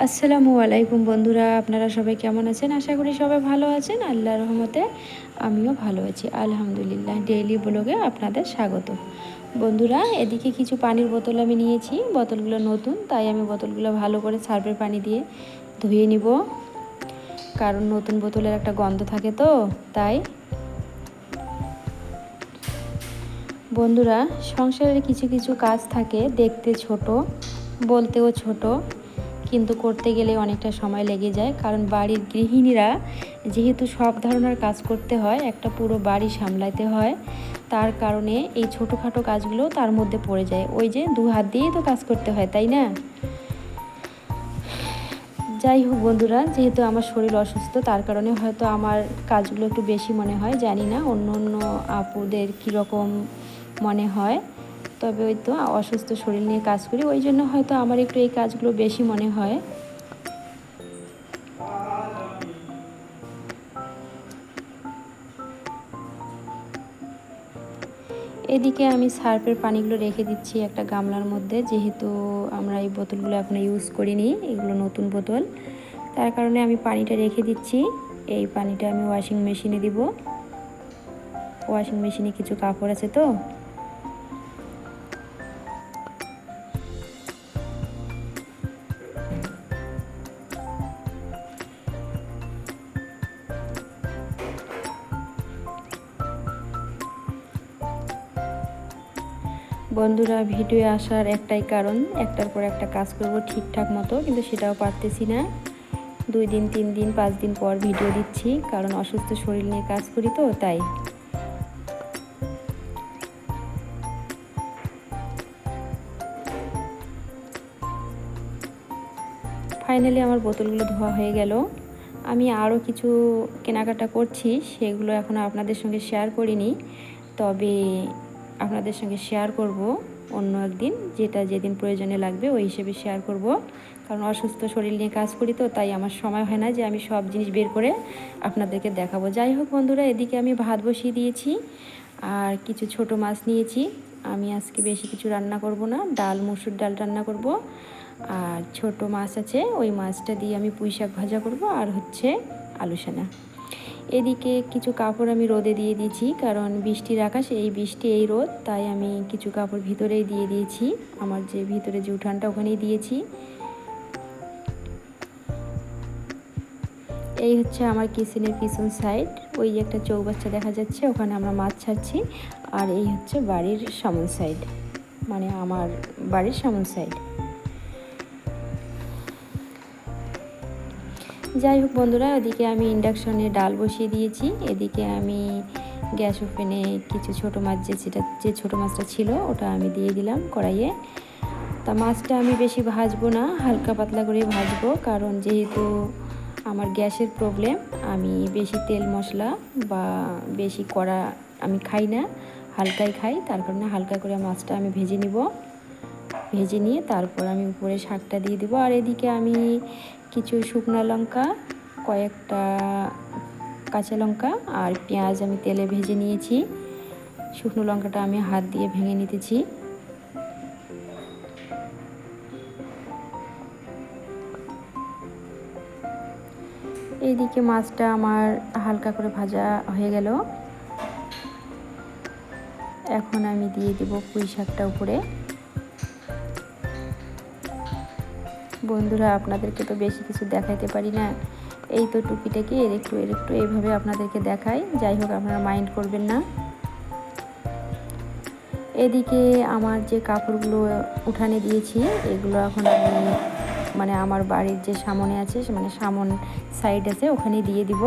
আসসালামু আলাইকুম বন্ধুরা, আপনারা সবাই কেমন আছেন? আশা করি সবাই ভালো আছেন। আল্লাহর রহমতে আমিও ভালো আছি, আলহামদুলিল্লাহ। ডেইলি ব্লগে আপনাদের স্বাগত। বন্ধুরা, এদিকে কিছু পানির বোতল আমি নিয়েছি। বোতলগুলো নতুন, তাই আমি বোতলগুলো ভালো করে সার্ফের পানি দিয়ে ধুয়ে নিব, কারণ নতুন বোতলের একটা গন্ধ থাকে তো তাই। বন্ধুরা, সংসারের কিছু কিছু কাজ থাকে, দেখতে ছোট, বলতেও ছোট, কিন্তু করতে গেলে অনেকটা সময় লেগে যায়। কারণ বাড়ির গৃহিণীরা যেহেতু সব ধরনের কাজ করতে হয়, একটা পুরো বাড়ি সামলাতে হয়, তার কারণে এই ছোটোখাটো কাজগুলো তার মধ্যে পড়ে যায়। ওই যে দু হাত দিয়েই তো কাজ করতে হয়, তাই না? যাই হোক বন্ধুরা, যেহেতু আমার শরীর অসুস্থ, তার কারণে হয়তো আমার কাজগুলো একটু বেশি মনে হয়। জানি না অন্য অন্য আপুদের কীরকম মনে হয়, তবে ওই তো অসুস্থ শরীর নিয়ে কাজ করি, ওই জন্য হয়তো আমার একটু এই কাজগুলো বেশি মনে হয়। এদিকে আমি সার্ফের পানিগুলো রেখে দিচ্ছি একটা গামলার মধ্যে, যেহেতু আমরা এই বোতলগুলো এখনও ইউজ করিনি, এগুলো নতুন বোতল, তার কারণে আমি পানিটা রেখে দিচ্ছি। এই পানিটা আমি ওয়াশিং মেশিনে দিব। ওয়াশিং মেশিনে কিছু কাপড় আছে তো। বন্ধুরা, ভিডিও আসার একটাই কারণ, একটার পর একটা কাজ করব ঠিকঠাক মতো, কিন্তু সেটাও পারতেছি না। 2 দিন 3 দিন 5 দিন পর ভিডিও দিচ্ছি, কারণ অসুস্থ শরীর নিয়ে কাজ করি তো তাই। ফাইনালি আমার বোতলগুলো ধোয়া হয়ে গেল। আমি আরও কিছু কেনাকাটা করছি, সেগুলো এখনও আপনাদের সঙ্গে শেয়ার করিনি, তবে আপনাদের সঙ্গে শেয়ার করব অন্য একদিন, যেটা যেদিন প্রয়োজনে লাগবে ওই হিসেবে শেয়ার করব। কারণ অসুস্থ শরীর নিয়ে কাজ করি তো তাই আমার সময় হয় না যে আমি সব জিনিস বের করে আপনাদেরকে দেখাবো। যাই হোক বন্ধুরা, এদিকে আমি ভাত বসিয়ে দিয়েছি আর কিছু ছোট মাছ নিয়েছি। আমি আজকে বেশি কিছু রান্না করব না, ডাল, মসুর ডাল রান্না করব, আর ছোট মাছ আছে, ওই মাছটা দিয়ে আমি পুঁই শাক ভাজা করব, আর হচ্ছে আলু সানা। এদিকে কিছু কাপড় আমি রোদে দিয়ে দিয়েছি, কারণ বৃষ্টির আকাশ, এই বৃষ্টি এই রোদ, তাই আমি কিছু কাপড় ভিতরেই দিয়ে দিয়েছি। আমার যে ভিতরে যে উঠানটা, ওখানেই দিয়েছি। এই হচ্ছে আমার কিচেনের পিছন সাইড, ওই যে একটা চৌবাচ্চা দেখা যাচ্ছে, ওখানে আমরা মাছ ছাড়ছি। আর এই হচ্ছে বাড়ির সামন সাইড, মানে আমার বাড়ির সামন সাইড। যাই হোক বন্ধুরা, এদিকে আমি ইন্ডাকশনে ডাল বসিয়ে দিয়েছি। এদিকে আমি গ্যাস ওভেনে কিছু ছোটো মাছ, যে ছোটো মাছটা ছিল ওটা আমি দিয়ে দিলাম কড়াইয়ে। তা মাছটা আমি বেশি ভাজবো না, হালকা পাতলা করে ভাজবো, কারণ যেহেতু আমার গ্যাসের প্রবলেম, আমি বেশি তেল মশলা বা বেশি কড়া আমি খাই না, হালকাই খাই, তার কারণে হালকা করে মাছটা আমি ভেজে নিব। ভেজে নিয়ে তারপর আমি উপরে শাকটা দিয়ে দেবো। আর এদিকে আমি কিছু শুকনো লঙ্কা, কয়েকটা কাঁচা লঙ্কা আর পেঁয়াজ আমি তেলে ভেজে নিয়েছি। শুকনো লঙ্কাটা আমি হাত দিয়ে ভেঙে নিতেছি। এইদিকে মাছটা আমার হালকা করে ভাজা হয়ে গেল। এখন আমি দিয়ে দেব পুঁই শাকটা উপরে। বন্ধুরা, আপনাদেরকে তো বেশি কিছু দেখাইতে পারি না, এই তো টুকিটাকি এর একটু এইভাবে আপনাদেরকে দেখাই। যাই হোক, আপনারা মাইন্ড করবেন না। এদিকে আমার যে কাপড়গুলো উঠানে দিয়েছি, এগুলো এখন আমি মানে আমার বাড়ির যে সামনে আছে, মানে সামন সাইড আছে, ওখানে দিয়ে দিব,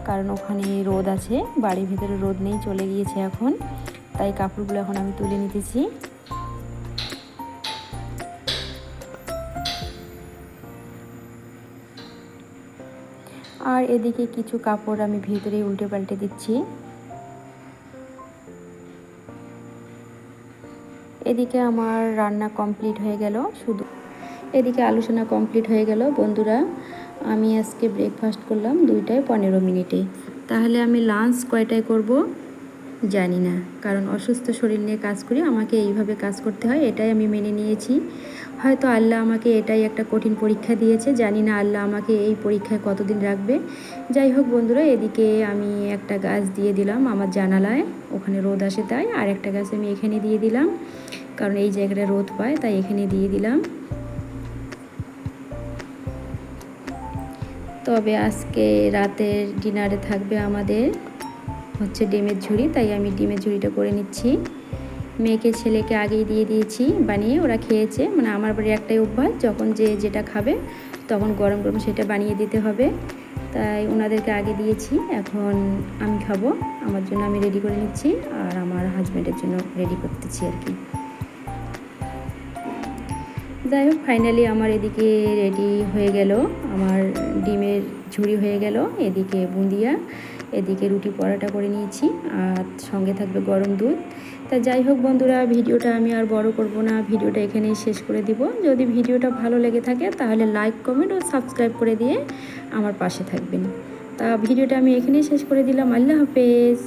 কারণ ওখানে রোদ আছে, বাড়ির ভিতরে রোদ নেই, চলে গিয়েছে এখন, তাই কাপড়গুলো এখন আমি তুলে নিতেছি। আর এদিকে কিছু কাপড় আমি ভিতরে উল্টে পাল্টে দিচ্ছি। এদিকে আমার রান্না কমপ্লিট হয়ে গেল, শুধু এদিকে আলোচনা কমপ্লিট হয়ে গেল। বন্ধুরা, আমি আজকে ব্রেকফাস্ট করলাম 2টায় 15 মিনিটে, তাহলে আমি লাঞ্চ কয়টায় করব জানি না, কারণ অসুস্থ শরীর নিয়ে কাজ করি, আমাকে এইভাবে কাজ করতে হয়, এটাই আমি মেনে নিয়েছি। হয়তো আল্লাহ আমাকে এটাই একটা কঠিন পরীক্ষা দিয়েছে, জানি না আল্লাহ আমাকে এই পরীক্ষায় কতদিন রাখবে। যাই হোক বন্ধুরা, এদিকে আমি একটা গাছ দিয়ে দিলাম আমার জানালায়, ওখানে রোদ আসে তাই। আর একটা গাছ আমি এখানে দিয়ে দিলাম, কারণ এই জায়গাটা রোদ পায় তাই এখানে দিয়ে দিলাম। তবে আজকে রাতের ডিনারে থাকবে আমাদের হচ্ছে ডিমের ঝুড়ি, তাই আমি ডিমের ঝুড়িটা করে নিচ্ছি। মেয়েকে ছেলেকে আগেই দিয়ে দিয়েছি বানিয়ে, ওরা খেয়েছে। মানে আমার বাড়ির একটাই অভ্যাস, যখন যে যেটা খাবে তখন গরম গরম সেটা বানিয়ে দিতে হবে, তাই ওনাদেরকে আগে দিয়েছি। এখন আমি খাবো, আমার জন্য আমি রেডি করে নিচ্ছি আর আমার হাজব্যান্ডের জন্য রেডি করতেছি আর কি। যাই হোক, ফাইনালি আমার এদিকে রেডি হয়ে গেল, আমার ডিমের ঝুড়ি হয়ে গেল, এদিকে বুঁদিয়া, এদিকে রুটি পরোটা করে নিয়েছি, আর সঙ্গে থাকবে গরম দুধ। তা যাই হোক বন্ধুরা, ভিডিওটা আমি আর বড় করব না, ভিডিওটা এখানেই শেষ করে দিব। যদি ভিডিওটা ভালো লেগে থাকে তাহলে লাইক, কমেন্ট ও সাবস্ক্রাইব করে দিয়ে আমার পাশে থাকবেন। তা ভিডিওটা আমি এখানেই শেষ করে দিলাম। আল্লাহ হাফেজ।